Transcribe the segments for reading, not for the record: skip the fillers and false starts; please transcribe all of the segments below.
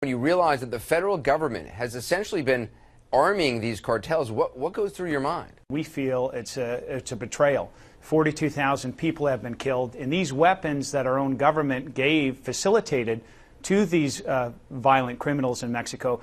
When you realize that the federal government has essentially been arming these cartels, what goes through your mind? We feel it's a betrayal. 42,000 people have been killed, and these weapons that our own government facilitated to these violent criminals in Mexico,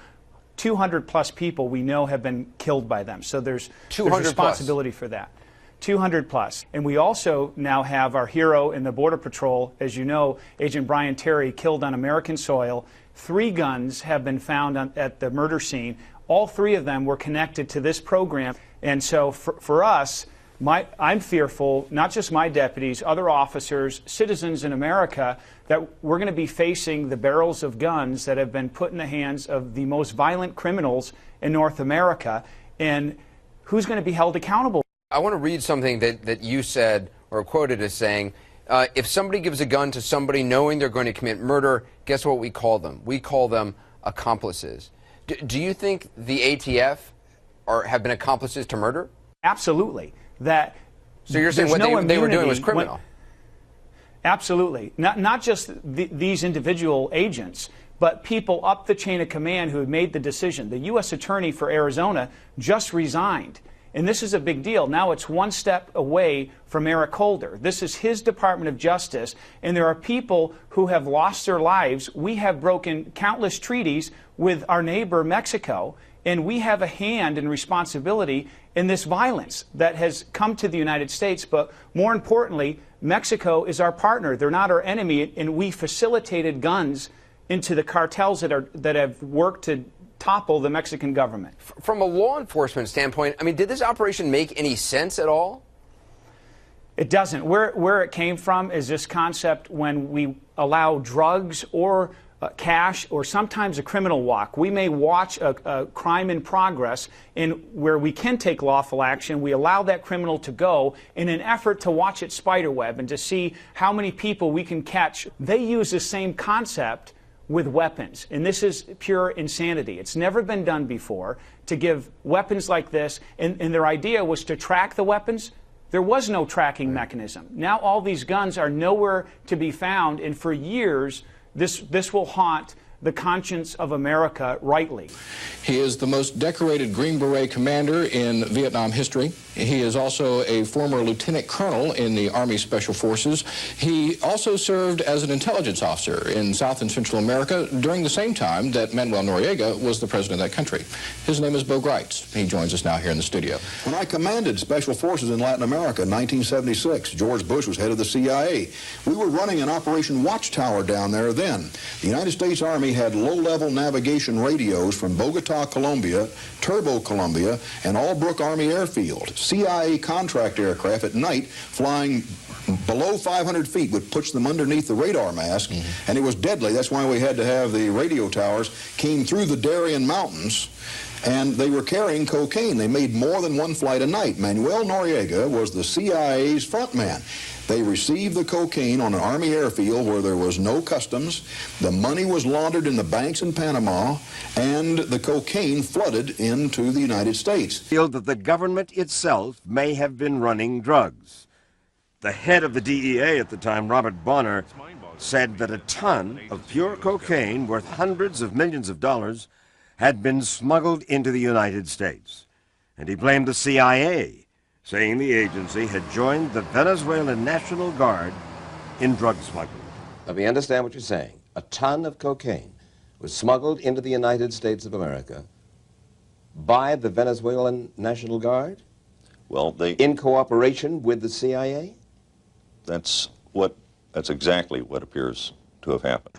200 plus people we know have been killed by them. So there's responsibility for that. 200 plus. And we also now have our hero in the Border Patrol, as you know, Agent Brian Terry, killed on American soil. 3 guns have been found at the murder scene. All 3 of them were connected to this program. And so for us, I'm fearful, not just my deputies, other officers, citizens in America, that we're going to be facing the barrels of guns that have been put in the hands of the most violent criminals in North America. And who's going to be held accountable? I want to read something that you said, or quoted as saying, if somebody gives a gun to somebody knowing they're going to commit murder, guess what we call them? We call them accomplices. Do you think the ATF have been accomplices to murder? Absolutely. So you're saying what they were doing was criminal? Absolutely. Not just these individual agents, but people up the chain of command who have made the decision. The U.S. Attorney for Arizona just resigned. And this is a big deal. Now it's one step away from Eric Holder. This is his Department of Justice, and there are people who have lost their lives. We have broken countless treaties with our neighbor Mexico, and we have a hand and responsibility in this violence that has come to the United States. But more importantly, Mexico is our partner. They're not our enemy, and we facilitated guns into the cartels that have worked to topple the Mexican government. From a law enforcement standpoint, I mean, did this operation make any sense at all? It doesn't. Where it came from is this concept when we allow drugs or cash or sometimes a criminal walk. We may watch a crime in progress, and where we can take lawful action, we allow that criminal to go in an effort to watch its spiderweb and to see how many people we can catch. They use the same concept with weapons, and this is pure insanity. It's never been done before to give weapons like this, and their idea was to track the weapons. There was no tracking mechanism. Now all these guns are nowhere to be found, and for years this will haunt the conscience of America rightly. He is the most decorated Green Beret commander in Vietnam history. He is also a former lieutenant colonel in the Army Special Forces. He also served as an intelligence officer in South and Central America during the same time that Manuel Noriega was the president of that country. His name is Bo Greitz. He joins us now here in the studio. When I commanded Special Forces in Latin America in 1976, George Bush was head of the CIA. We were running an Operation Watchtower down there then. The United States Army had low-level navigation radios from Bogota, Colombia, Turbo, Colombia, and Albrook Army Airfield. CIA contract aircraft at night flying below 500 feet would push them underneath the radar mask, and it was deadly. That's why we had to have the radio towers, came through the Darien Mountains, and they were carrying cocaine. They made more than one flight a night. Manuel Noriega was the CIA's front man. They received the cocaine on an Army airfield where there was no customs. The money was laundered in the banks in Panama, and the cocaine flooded into the United States. Feel that the government itself may have been running drugs. The head of the DEA at the time, Robert Bonner, said that a ton of pure cocaine worth hundreds of millions of dollars had been smuggled into the United States. And he blamed the CIA, saying the agency had joined the Venezuelan National Guard in drug smuggling. Let me understand what you're saying. A ton of cocaine was smuggled into the United States of America by the Venezuelan National Guard? Well, in cooperation with the CIA? That's exactly what appears to have happened.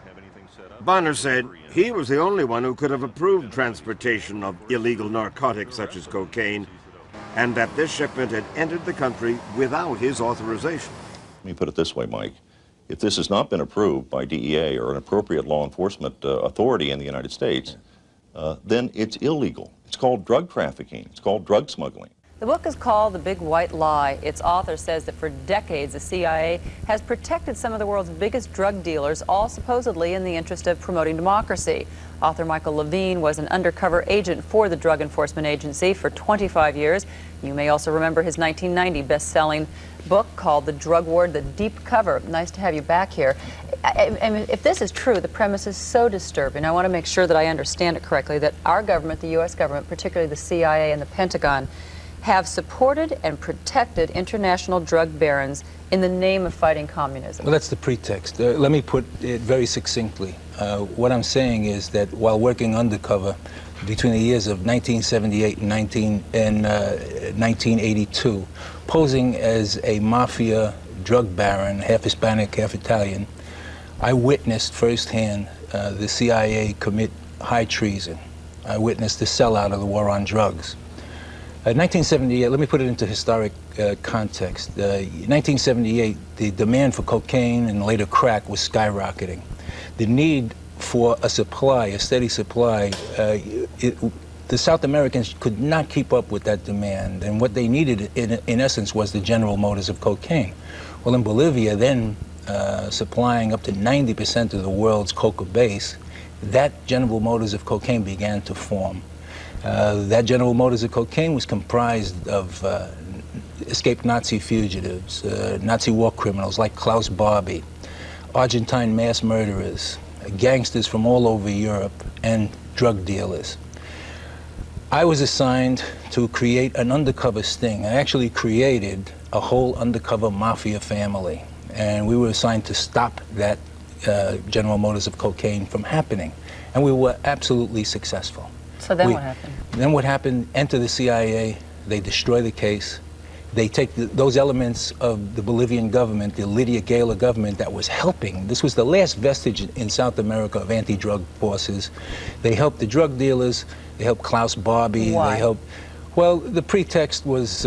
Bonner said he was the only one who could have approved transportation of illegal narcotics such as cocaine, and that this shipment had entered the country without his authorization. Let me put it this way, Mike. If this has not been approved by DEA or an appropriate law enforcement authority in the United States, then it's illegal. It's called drug trafficking. It's called drug smuggling. The book is called The Big White Lie. Its author says that for decades the CIA has protected some of the world's biggest drug dealers, all supposedly in the interest of promoting democracy. Author Michael Levine was an undercover agent for the Drug Enforcement Agency for 25 years. You may also remember his 1990 best-selling book called The Drug War, The Deep Cover. Nice to have you back here. If this is true, the premise is so disturbing. I want to make sure that I understand it correctly, that our government, the U.S. government, particularly the CIA and the Pentagon, have supported and protected international drug barons in the name of fighting communism. Well, that's the pretext. Let me put it very succinctly. What I'm saying is that while working undercover between the years of 1978 and 1982, posing as a mafia drug baron, half Hispanic, half Italian, I witnessed firsthand the CIA commit high treason. I witnessed the sellout of the war on drugs. 1978, let me put it into historic context. 1978, the demand for cocaine and later crack was skyrocketing. The need for a supply, a steady supply, the South Americans could not keep up with that demand, and what they needed, in essence, was the General Motors of cocaine. Well, in Bolivia, then supplying up to 90% of the world's coca base, that General Motors of cocaine began to form. That General Motors of cocaine was comprised of escaped Nazi fugitives, Nazi war criminals like Klaus Barbie, Argentine mass murderers, gangsters from all over Europe, and drug dealers. I was assigned to create an undercover sting. I actually created a whole undercover mafia family, and we were assigned to stop that General Motors of cocaine from happening, and we were absolutely successful. So then what happened? Then what happened, enter the CIA, they destroy the case, they take those elements of the Bolivian government, the Lydia Gala government that was helping. This was the last vestige in South America of anti-drug forces. They helped the drug dealers, they helped Klaus Barbie. Why? They helped, well, the pretext was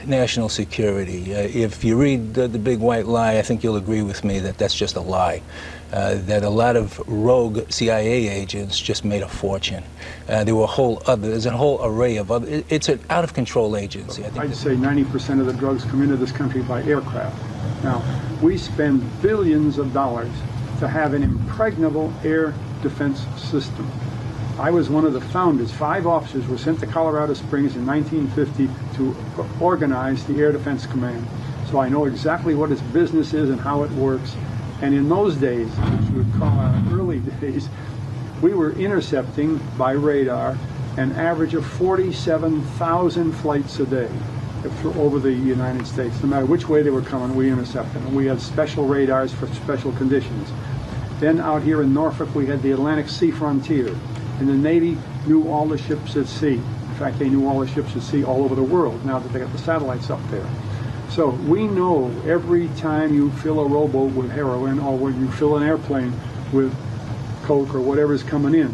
national security. If you read The Big White Lie, I think you'll agree with me that that's just a lie. That a lot of rogue CIA agents just made a fortune. There were there's a whole array of other, it's an out-of-control agency. I think I'd say 90% of the drugs come into this country by aircraft. Now, we spend billions of dollars to have an impregnable air defense system. I was one of the founders. 5 officers were sent to Colorado Springs in 1950 to organize the Air Defense Command. So I know exactly what its business is and how it works. And in those days, which we would call our early days, we were intercepting by radar an average of 47,000 flights a day over the United States. No matter which way they were coming, we intercepted them. We had special radars for special conditions. Then out here in Norfolk, we had the Atlantic Sea Frontier. And the Navy knew all the ships at sea. In fact, they knew all the ships at sea all over the world now that they got the satellites up there. So we know every time you fill a rowboat with heroin or when you fill an airplane with coke or whatever's coming in,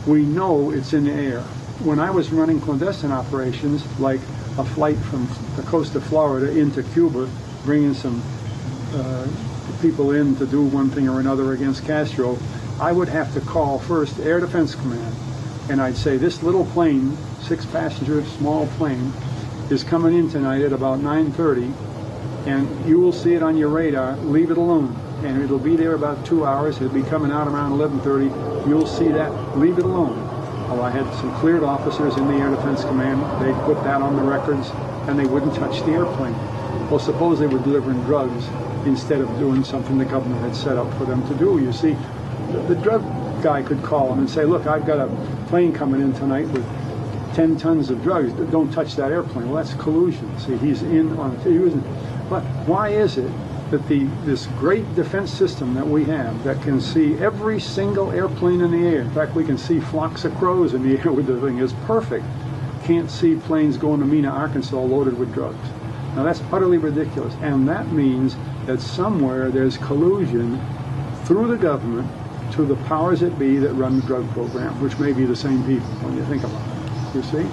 we know it's in the air. When I was running clandestine operations, like a flight from the coast of Florida into Cuba, bringing some people in to do one thing or another against Castro, I would have to call first Air Defense Command, and I'd say, this little plane, 6-passenger small plane, is coming in tonight at about 9:30, and you will see it on your radar. Leave it alone, and it'll be there about 2 hours. It'll be coming out around 11:30. You'll see that. Leave it alone. Well, I had some cleared officers in the Air Defense Command. They put that on the records, and they wouldn't touch the airplane. Well, suppose they were delivering drugs instead of doing something the government had set up for them to do. You see, the drug guy could call them and say, look, I've got a plane coming in tonight with 10 tons of drugs. Don't touch that airplane. Well, that's collusion. See, he's in on it. But why is it that this great defense system that we have that can see every single airplane in the air, in fact, we can see flocks of crows in the air with the thing, is perfect, can't see planes going to Mena, Arkansas loaded with drugs? Now, that's utterly ridiculous. And that means that somewhere there's collusion through the government to the powers that be that run the drug program, which may be the same people when you think about it, you see?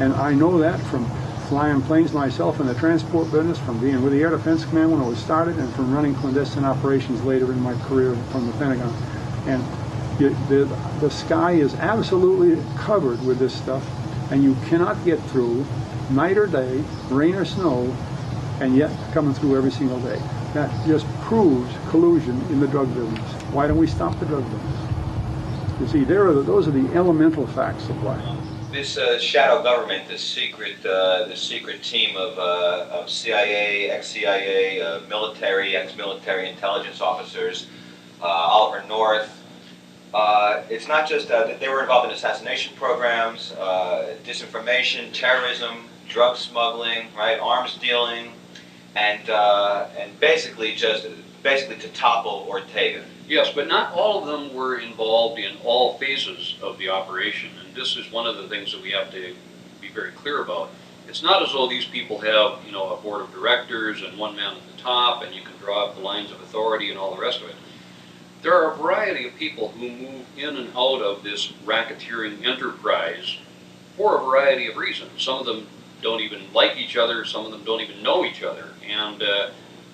And I know that from flying planes myself in the transport business, from being with the Air Defense Command when I was started, and from running clandestine operations later in my career from the Pentagon. And the sky is absolutely covered with this stuff, and you cannot get through night or day, rain or snow, and yet coming through every single day. That just proves collusion in the drug business. Why don't we stop the drug business? You see, those are the elemental facts of life. This shadow government, this secret team of CIA, ex-CIA, military, ex-military intelligence officers, Oliver North. It's not just that they were involved in assassination programs, disinformation, terrorism, drug smuggling, right, arms dealing, and basically to topple Ortega. Yes, but not all of them were involved in all phases of the operation, and this is one of the things that we have to be very clear about. It's not as though these people have, you know, a board of directors and one man at the top, and you can draw up the lines of authority and all the rest of it. There are a variety of people who move in and out of this racketeering enterprise for a variety of reasons. Some of them don't even like each other, some of them don't even know each other, and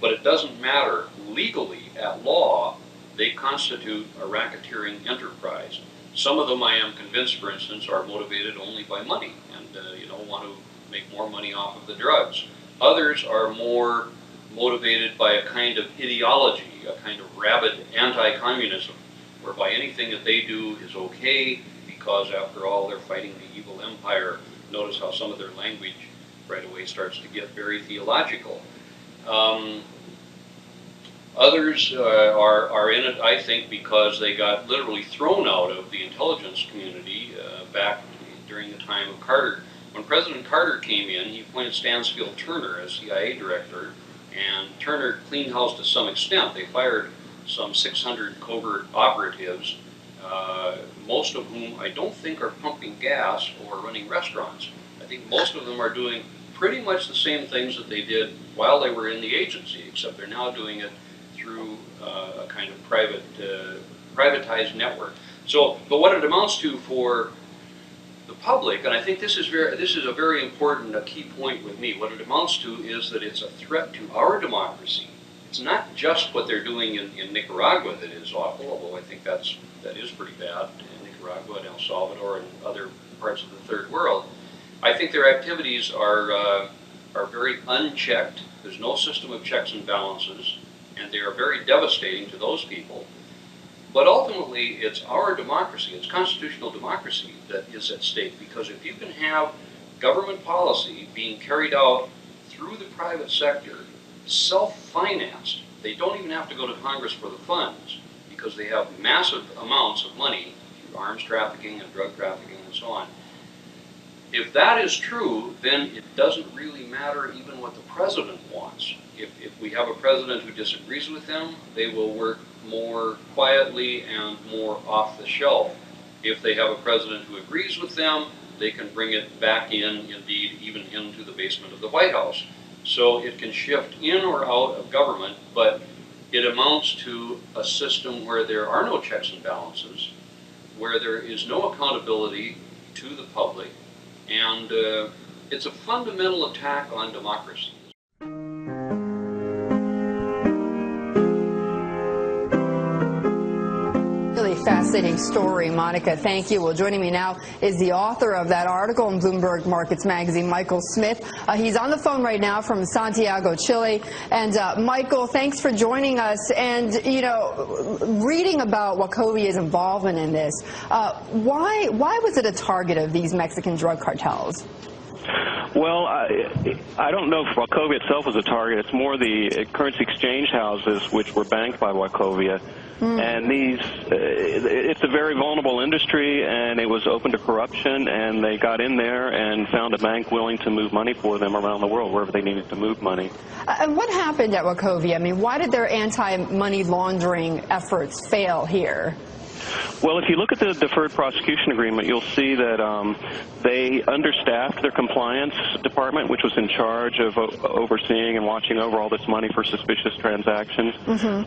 but it doesn't matter. Legally, at law, they constitute a racketeering enterprise. Some of them, I am convinced, for instance, are motivated only by money and you know, want to make more money off of the drugs. Others are more motivated by a kind of ideology, a kind of rabid anti-communism, whereby anything that they do is okay because, after all, they're fighting the evil empire. Notice how some of their language right away starts to get very theological. Others are in it, I think, because they got literally thrown out of the intelligence community back during the time of Carter. When President Carter came in, he appointed Stansfield Turner as CIA director, and Turner cleaned house to some extent. They fired some 600 covert operatives, most of whom I don't think are pumping gas or running restaurants. I think most of them are doing pretty much the same things that they did while they were in the agency, except they're now doing it through a kind of privatized network. So, but what it amounts to for the public, and I think this is a very important key point with me, what it amounts to is that it's a threat to our democracy. It's not just what they're doing in Nicaragua that is awful, although I think that is pretty bad in Nicaragua and El Salvador and other parts of the third world. I think their activities are very unchecked. There's no system of checks and balances, and they are very devastating to those people. But ultimately, it's our democracy, it's constitutional democracy that is at stake, because if you can have government policy being carried out through the private sector, self-financed, they don't even have to go to Congress for the funds, because they have massive amounts of money through arms trafficking and drug trafficking and so on. If that is true, then it doesn't really matter even what the president wants. If we have a president who disagrees with them, they will work more quietly and more off the shelf. If they have a president who agrees with them, they can bring it back in, indeed, even into the basement of the White House. So it can shift in or out of government, but it amounts to a system where there are no checks and balances, where there is no accountability to the public, and it's a fundamental attack on democracy. Really fascinating story, Monica. Thank you. Well, joining me now is the author of that article in Bloomberg Markets Magazine, Michael Smith. He's on the phone right now from Santiago, Chile. And Michael, thanks for joining us. And, you know, reading about Wachovia's involvement in this, why was it a target of these Mexican drug cartels? Well, I don't know if Wachovia itself was a target. It's more the currency exchange houses which were banked by Wachovia. And it's a very vulnerable industry, and it was open to corruption, and they got in there and found a bank willing to move money for them around the world, wherever they needed to move money. And what happened at Wachovia? I mean, why did their anti-money laundering efforts fail here? Well, if you look at the deferred prosecution agreement, you'll see that they understaffed their compliance department, which was in charge of overseeing and watching over all this money for suspicious transactions.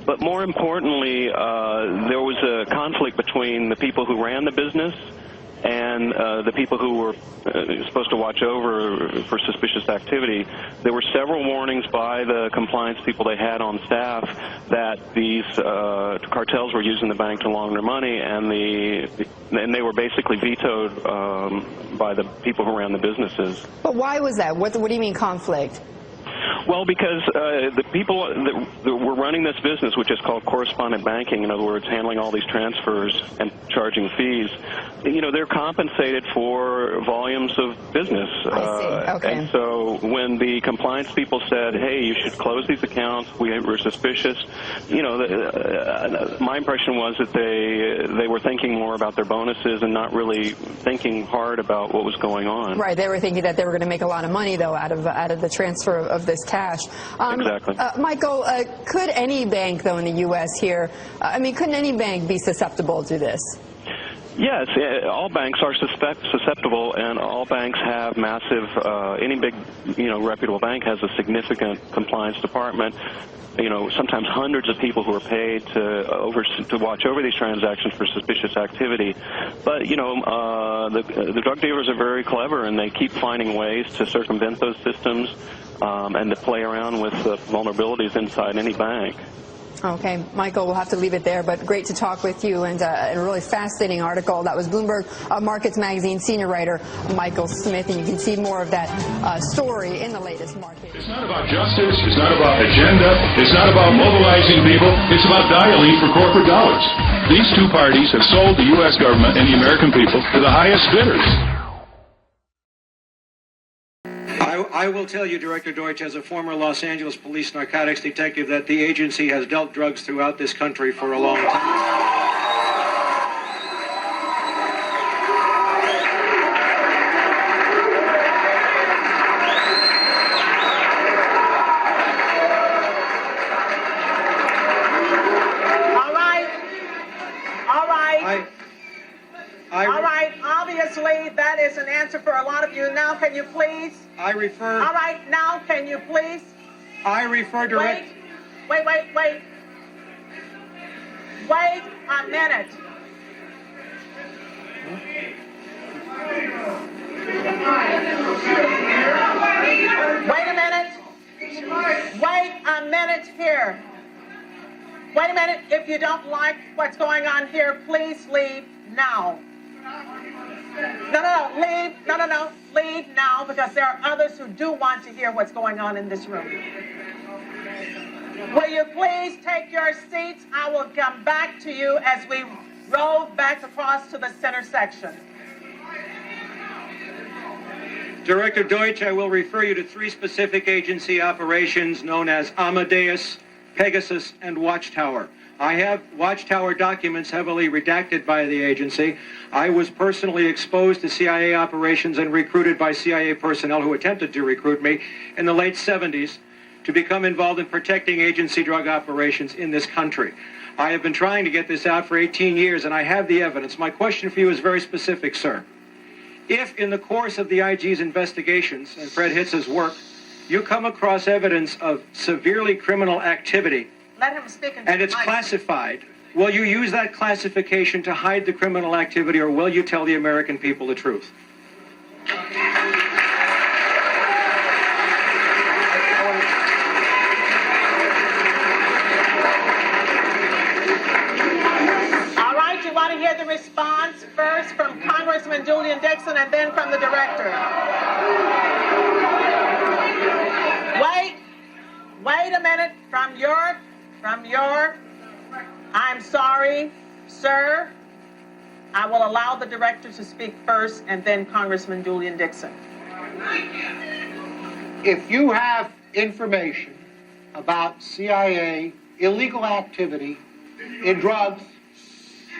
But more importantly, there was a conflict between the people who ran the business and the people who were supposed to watch over for suspicious activity, there were several warnings by the compliance people they had on staff that these cartels were using the bank to launder money, and they were basically vetoed by the people who ran the businesses. But why was that? What do you mean conflict? Well, because the people that were running this business, which is called correspondent banking, in other words, handling all these transfers and charging fees, they're compensated for volumes of business. I see. Okay. And so when the compliance people said, hey, you should close these accounts, we were suspicious, my impression was that they were thinking more about their bonuses and not really thinking hard about what was going on. Right. They were thinking that they were going to make a lot of money, though, out of the transfer of this cash. Exactly. Michael, could any bank, though, in the U.S. here, couldn't any bank be susceptible to this? Yes, all banks are susceptible, and all banks have massive, any big, reputable bank has a significant compliance department. Sometimes hundreds of people who are paid to watch over these transactions for suspicious activity. But, the drug dealers are very clever, and they keep finding ways to circumvent those systems and to play around with the vulnerabilities inside any bank. Okay, Michael, we'll have to leave it there, but great to talk with you, and a really fascinating article. That was Bloomberg Markets Magazine senior writer Michael Smith, and you can see more of that story in the latest market. It's not about justice, it's not about agenda, it's not about mobilizing people, it's about dialing for corporate dollars. These two parties have sold the U.S. government and the American people to the highest bidders. I will tell you, Director Deutsch, as a former Los Angeles police narcotics detective, that the agency has dealt drugs throughout this country for a long time. All right, obviously that is an answer for a lot of you. Now can you please? I refer... All right, now can you please? I refer direct... Wait a minute. Wait a minute here. Wait a minute. If you don't like what's going on here, please leave now. No, leave. No, leave now, because there are others who do want to hear what's going on in this room. Will you please take your seats? I will come back to you as we roll back across to the center section. Director Deutsch, I will refer you to 3 specific agency operations known as Amadeus, Pegasus, and Watchtower. I have Watchtower documents heavily redacted by the agency. I was personally exposed to CIA operations and recruited by CIA personnel who attempted to recruit me in the late 70s to become involved in protecting agency drug operations in this country. I have been trying to get this out for 18 years, and I have the evidence. My question for you is very specific, sir. If in the course of the IG's investigations and Fred Hitz's work, you come across evidence of severely criminal activity, let him speak and it's classified, will you use that classification to hide the criminal activity, or will you tell the American people the truth? All right, you want to hear the response first from Congressman Julian Dixon and then from the director. Wait a minute. I'm sorry, sir. I will allow the director to speak first and then Congressman Julian Dixon. If you have information about CIA illegal activity in drugs,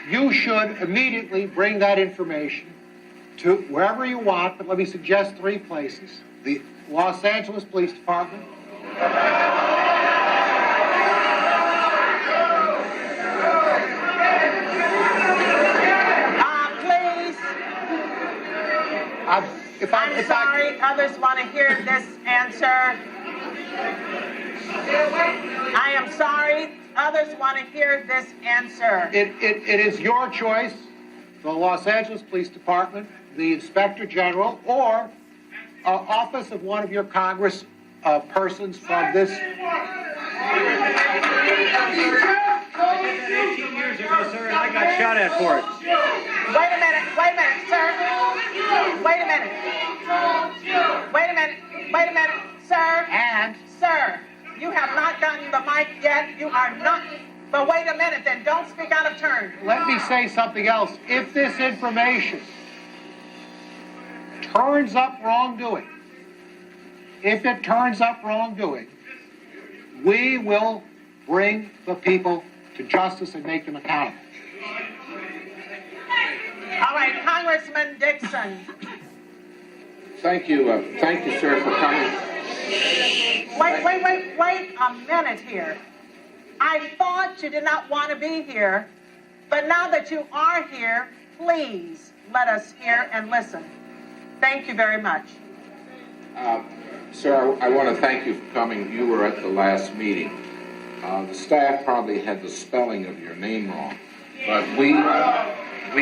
you should immediately bring that information to wherever you want, but let me suggest 3 places. The Los Angeles Police Department, I'm sorry, others want to hear this answer. I am sorry, others want to hear this answer. It is your choice. the Los Angeles Police Department, the Inspector General, or office of one of your Congress persons from this. 18 years ago, sir, and I got shot at for it. Wait a minute, sir. Wait a minute, sir. And? Sir, you have not gotten the mic yet. You are not. But wait a minute, then don't speak out of turn. Let me say something else. If this information turns up wrongdoing, we will bring the people to justice and make them accountable. All right, Congressman Dixon. Thank you, sir, for coming. Wait a minute here. I thought you did not want to be here, but now that you are here, please let us hear and listen. Thank you very much. Sir, I want to thank you for coming. You were at the last meeting. The staff probably had the spelling of your name wrong, but we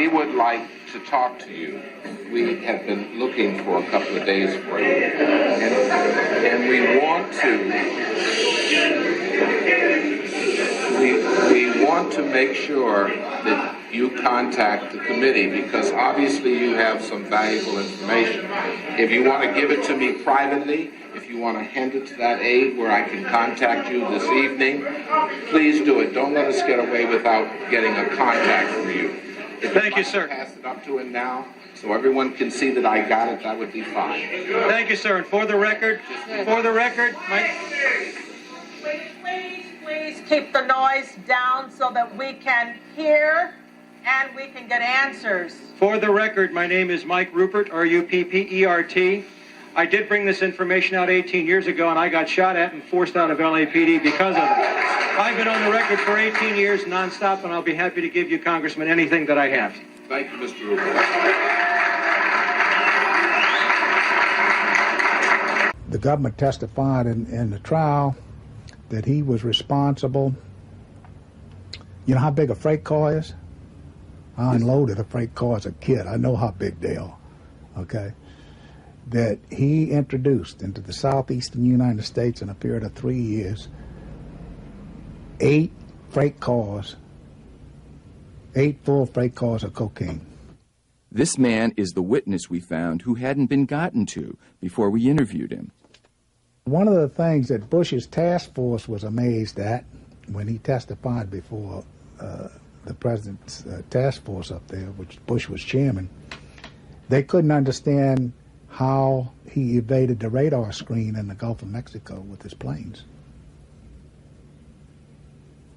would like to talk to you. We have been looking for a couple of days for you, and we want to make sure that you contact the committee, because obviously you have some valuable information. If you want to give it to me privately, if you want to hand it to that aide where I can contact you this evening, please do it. Don't let us get away without getting a contact from you. Thank you, sir. Pass it up to him now so everyone can see that I got it. That would be fine. Thank you, sir. And for the record, Please keep the noise down so that we can hear and we can get answers. For the record, my name is Mike Ruppert, R-U-P-P-E-R-T. I did bring this information out 18 years ago, and I got shot at and forced out of LAPD because of it. I've been on the record for 18 years nonstop, and I'll be happy to give you, Congressman, anything that I have. Thank you, Mr. Ruppert. The government testified in the trial that he was responsible. You know how big a freight car is? I unloaded a freight car as a kid. I know how big they are, okay? That he introduced into the southeastern United States in a period of 3 years 8 full freight cars of cocaine. This man is the witness we found who hadn't been gotten to before we interviewed him. One of the things that Bush's task force was amazed at when he testified before the president's task force up there, which Bush was chairman, they couldn't understand how he evaded the radar screen in the Gulf of Mexico with his planes.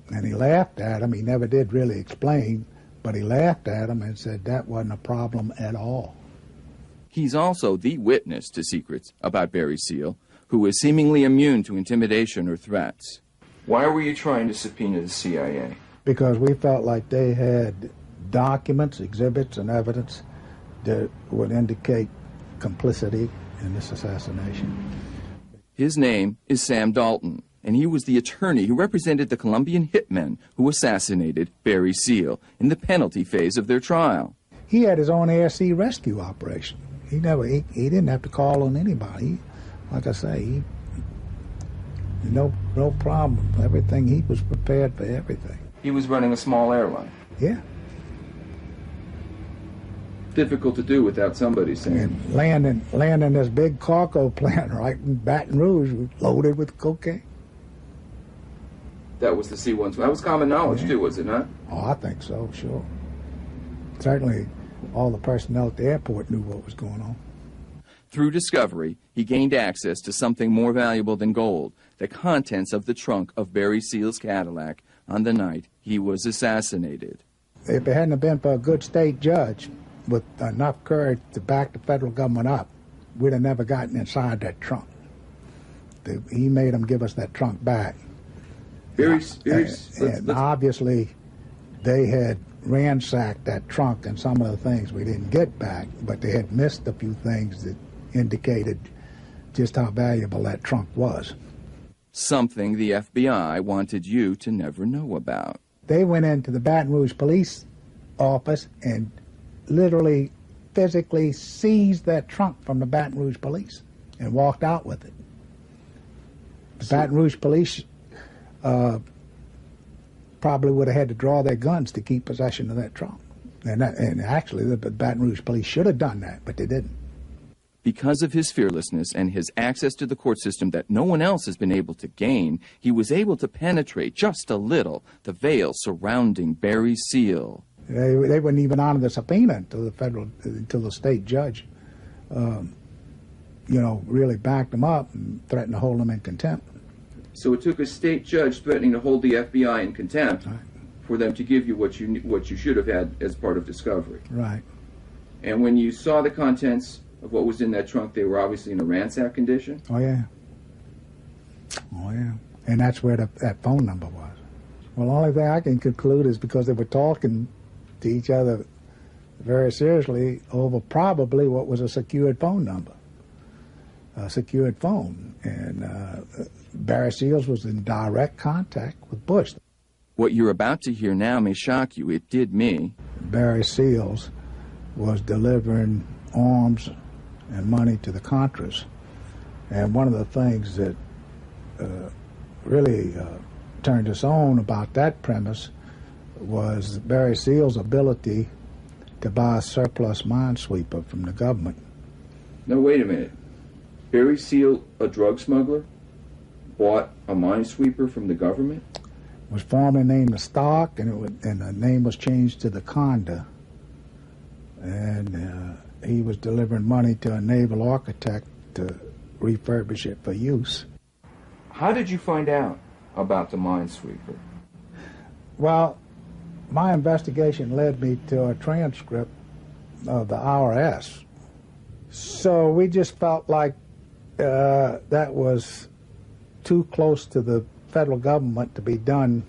And he laughed at him. He never did really explain, but he laughed at him and said that wasn't a problem at all. He's also the witness to secrets about Barry Seal, who is seemingly immune to intimidation or threats. Why were you trying to subpoena the CIA? Because we felt like they had documents, exhibits, and evidence that would indicate complicity in this assassination. His name is Sam Dalton, and he was the attorney who represented the Colombian hitmen who assassinated Barry Seal in the penalty phase of their trial. He had his own air-sea rescue operation. He didn't have to call on anybody. Like I say, no problem. Everything, he was prepared for everything. He was running a small airline. Yeah. Difficult to do without somebody saying. And landing this big cargo plane right in Baton Rouge loaded with cocaine. That was the C-1. That was common knowledge, too, was it not? Oh, I think so, sure. Certainly all the personnel at the airport knew what was going on. Through discovery, he gained access to something more valuable than gold, the contents of the trunk of Barry Seal's Cadillac on the night he was assassinated. If it hadn't been for a good state judge with enough courage to back the federal government up, we'd have never gotten inside that trunk. He made them give us that trunk back. And obviously, they had ransacked that trunk and some of the things we didn't get back, but they had missed a few things that indicated just how valuable that trunk was. Something the FBI wanted you to never know about. They went into the Baton Rouge police office and literally physically seized that trunk from the Baton Rouge police and walked out with it. The Baton Rouge police probably would have had to draw their guns to keep possession of that trunk. And actually, the Baton Rouge police should have done that, but they didn't. Because of his fearlessness and his access to the court system that no one else has been able to gain, he was able to penetrate just a little the veil surrounding Barry Seal. They wouldn't even honor the subpoena until the state judge, really backed them up and threatened to hold them in contempt. So it took a state judge threatening to hold the FBI in contempt for them to give you what you should have had as part of discovery. Right. And when you saw the contents of what was in that trunk, they were obviously in a ransack condition? Oh, yeah. Oh, yeah. And that's where that phone number was. Well, the only thing I can conclude is because they were talking to each other very seriously over probably what was a secured phone number, a secured phone. And Barry Seals was in direct contact with Bush. What you're about to hear now may shock you. It did me. Barry Seals was delivering arms and money to the Contras. And one of the things that really turned us on about that premise was Barry Seals' ability to buy a surplus minesweeper from the government. Now, wait a minute. Barry Seal, a drug smuggler, bought a minesweeper from the government? It was formerly named the Stock, and the name was changed to the Conda. And he was delivering money to a naval architect to refurbish it for use. How did you find out about the minesweeper? Well, my investigation led me to a transcript of the IRS. So we just felt like that was too close to the federal government to be done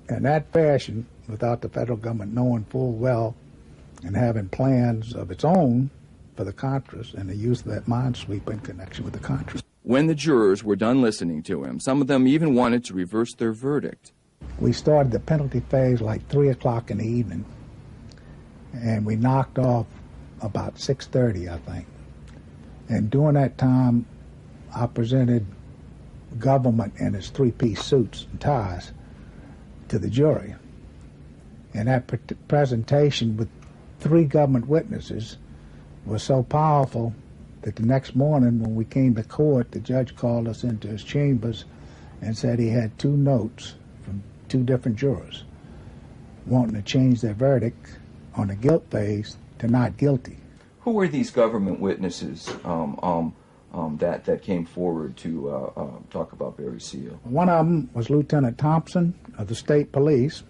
in that fashion without the federal government knowing full well and having plans of its own for the Contras and the use of that minesweeper in connection with the Contras. When the jurors were done listening to him, some of them even wanted to reverse their verdict. We started the penalty phase like 3 o'clock in the evening, and we knocked off about 6:30, I think. And during that time, I presented government in its three-piece suits and ties to the jury. And that presentation with 3 government witnesses was so powerful that the next morning when we came to court, the judge called us into his chambers and said he had 2 notes from 2 different jurors wanting to change their verdict on the guilt phase to not guilty. Who were these government witnesses that came forward to talk about Barry Seal? One of them was Lieutenant Thompson of the state police,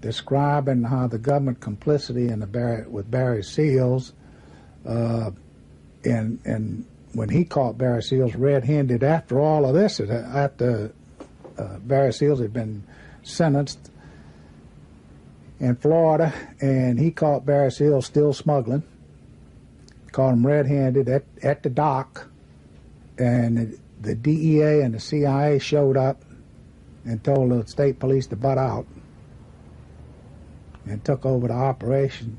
describing how the government complicity with Barry Seals, and when he caught Barry Seals red-handed after all of this, after Barry Seals had been sentenced in Florida, and he caught Barry Seals still smuggling, caught him red-handed at the dock, and the DEA and the CIA showed up and told the state police to butt out and took over the operation.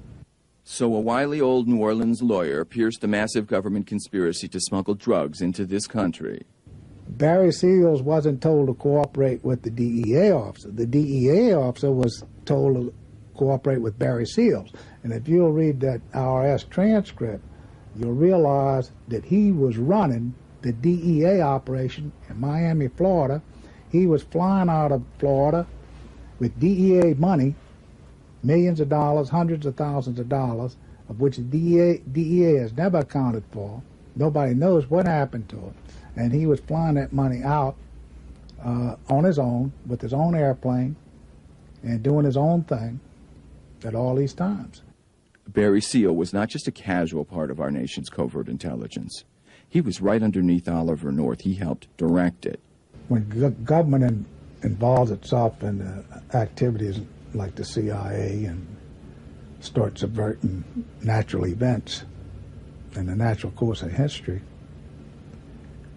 So a wily old New Orleans lawyer pierced a massive government conspiracy to smuggle drugs into this country. Barry Seals wasn't told to cooperate with the DEA officer. The DEA officer was told to cooperate with Barry Seals. And if you'll read that IRS transcript, you'll realize that he was running the DEA operation in Miami, Florida. He was flying out of Florida with DEA money, millions of dollars, hundreds of thousands of dollars, of which the DEA has never accounted for. Nobody knows what happened to it. And he was flying that money out on his own, with his own airplane, and doing his own thing at all these times. Barry Seal was not just a casual part of our nation's covert intelligence. He was right underneath Oliver North. He helped direct it. When government involves itself in activities like the CIA and start subverting natural events in the natural course of history,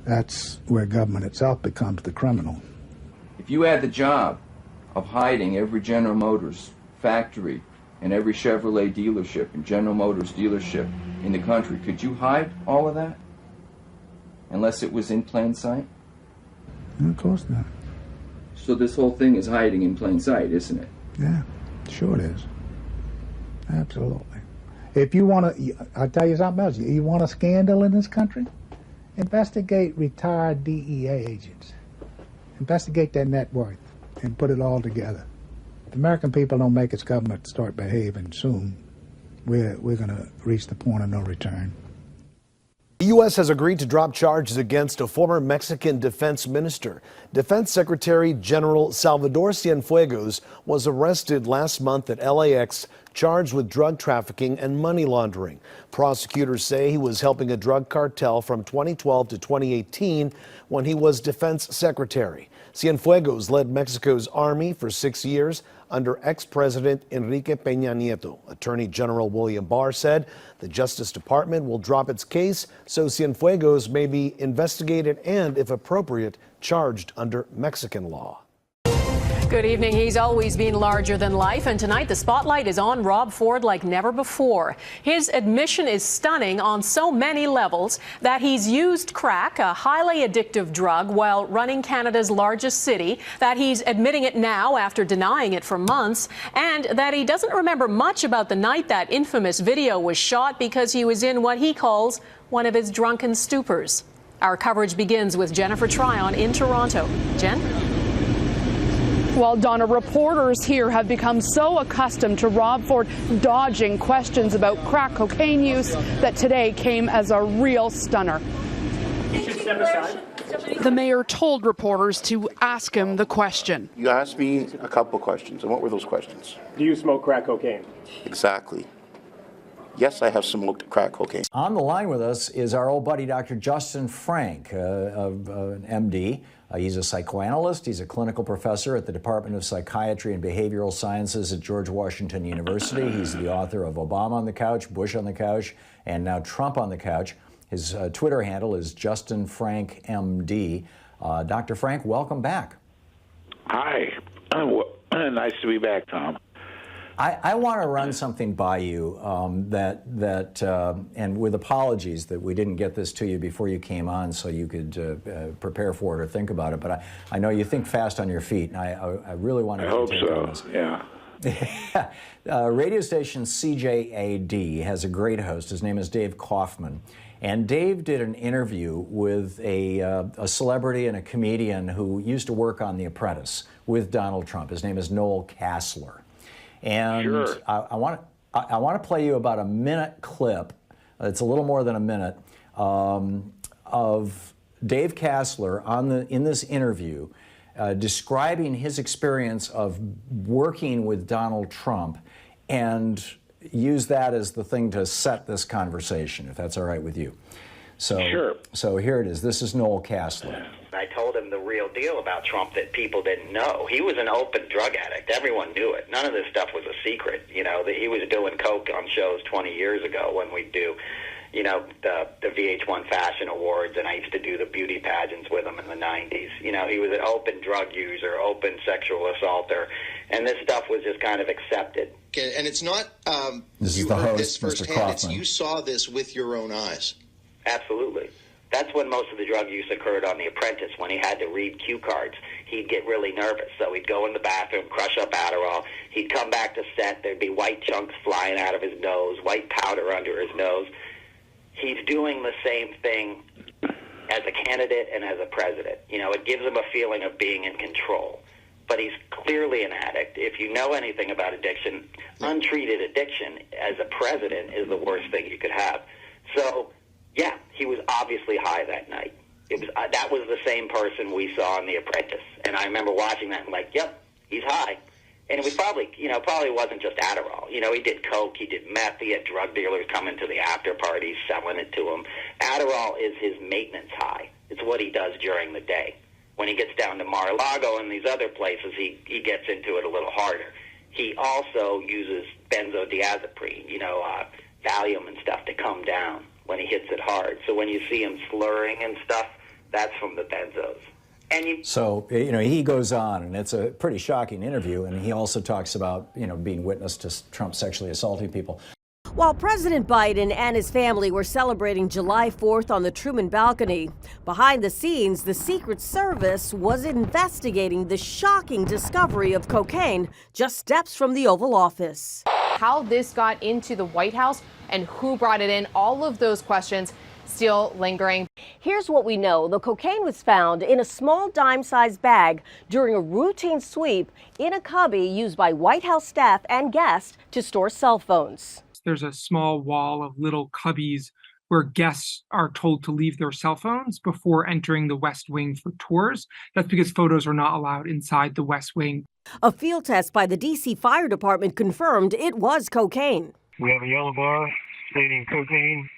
that's where government itself becomes the criminal. If you had the job of hiding every General Motors factory and every Chevrolet dealership and General Motors dealership in the country, could you hide all of that? Unless it was in plain sight? No, of course not. So this whole thing is hiding in plain sight, isn't it? Yeah, sure it is. Absolutely. If you want to, I'll tell you something else. You want a scandal in this country? Investigate retired DEA agents. Investigate their net worth and put it all together. If the American people don't make its government start behaving soon, we're going to reach the point of no return. The U.S. has agreed to drop charges against a former Mexican defense minister. Defense Secretary General Salvador Cienfuegos was arrested last month at LAX, charged with drug trafficking and money laundering. Prosecutors say he was helping a drug cartel from 2012 to 2018 when he was defense secretary. Cienfuegos led Mexico's army for 6 years under ex-president Enrique Peña Nieto. Attorney General William Barr said the Justice Department will drop its case so Cienfuegos may be investigated and, if appropriate, charged under Mexican law. Good evening. He's always been larger than life, and tonight the spotlight is on Rob Ford like never before. His admission is stunning on so many levels: that he's used crack, a highly addictive drug, while running Canada's largest city, that he's admitting it now after denying it for months, and that he doesn't remember much about the night that infamous video was shot because he was in what he calls one of his drunken stupors. Our coverage begins with Jennifer Tryon in Toronto. Jen? Well, Donna, reporters here have become so accustomed to Rob Ford dodging questions about crack cocaine use that today came as a real stunner. You should step aside. The mayor told reporters to ask him the question. You asked me a couple questions, and what were those questions? Do you smoke crack cocaine? Exactly. Yes, I have smoked crack cocaine. On the line with us is our old buddy, Dr. Justin Frank, an MD. He's a psychoanalyst. He's a clinical professor at the Department of Psychiatry and Behavioral Sciences at George Washington University. He's the author of Obama on the Couch, Bush on the Couch, and now Trump on the Couch. His Twitter handle is Justin Frank MD. Dr. Frank, welcome back. Hi. Nice to be back, Tom. I want to run something by you and with apologies that we didn't get this to you before you came on so you could prepare for it or think about it. But I know you think fast on your feet, and I really want to. I hope so. Yeah. Radio station CJAD has a great host. His name is Dave Kaufman. And Dave did an interview with a celebrity and a comedian who used to work on The Apprentice with Donald Trump. His name is Noel Casler. And sure. I want to play you about a minute clip. It's a little more than a minute of Dave Casler in this interview describing his experience of working with Donald Trump, and use that as the thing to set this conversation, if that's all right with you. So, sure. So here it is. This is Noel Casler. I told him the real deal about Trump that people didn't know. He was an open drug addict. Everyone knew it. None of this stuff was a secret. You know, that he was doing coke on shows 20 years ago when we'd do, you know, the VH1 Fashion Awards, and I used to do the beauty pageants with him in the 90s. You know, he was an open drug user, open sexual assaulter, and this stuff was just kind of accepted. And it's not this you is the heard host, this Mr. firsthand. It's Kaufman. you saw this with your own eyes. Absolutely. That's when most of the drug use occurred on The Apprentice, when he had to read cue cards. He'd get really nervous, so he'd go in the bathroom, crush up Adderall. He'd come back to set. There'd be white chunks flying out of his nose, white powder under his nose. He's doing the same thing as a candidate and as a president. You know, it gives him a feeling of being in control. But he's clearly an addict. If you know anything about addiction, untreated addiction as a president is the worst thing you could have. So, yeah, he was obviously high that night. It was that was the same person we saw in The Apprentice. And I remember watching that and like, yep, he's high. And it was probably wasn't just Adderall. You know, he did coke, he did meth, he had drug dealers coming to the after parties selling it to him. Adderall is his maintenance high. It's what he does during the day. When he gets down to Mar-a-Lago and these other places, he gets into it a little harder. He also uses benzodiazepine, Valium and stuff to come down when he hits it hard. So when you see him slurring and stuff, that's from the benzos. So, he goes on, and it's a pretty shocking interview, and he also talks about, being witness to Trump sexually assaulting people. While President Biden and his family were celebrating July 4th on the Truman balcony, behind the scenes, the Secret Service was investigating the shocking discovery of cocaine just steps from the Oval Office. How this got into the White House and who brought it in, all of those questions still lingering. Here's what we know. The cocaine was found in a small dime-sized bag during a routine sweep in a cubby used by White House staff and guests to store cell phones. There's a small wall of little cubbies where guests are told to leave their cell phones before entering the West Wing for tours. That's because photos are not allowed inside the West Wing. A field test by the D.C. Fire Department confirmed it was cocaine. We have a yellow bar stating cocaine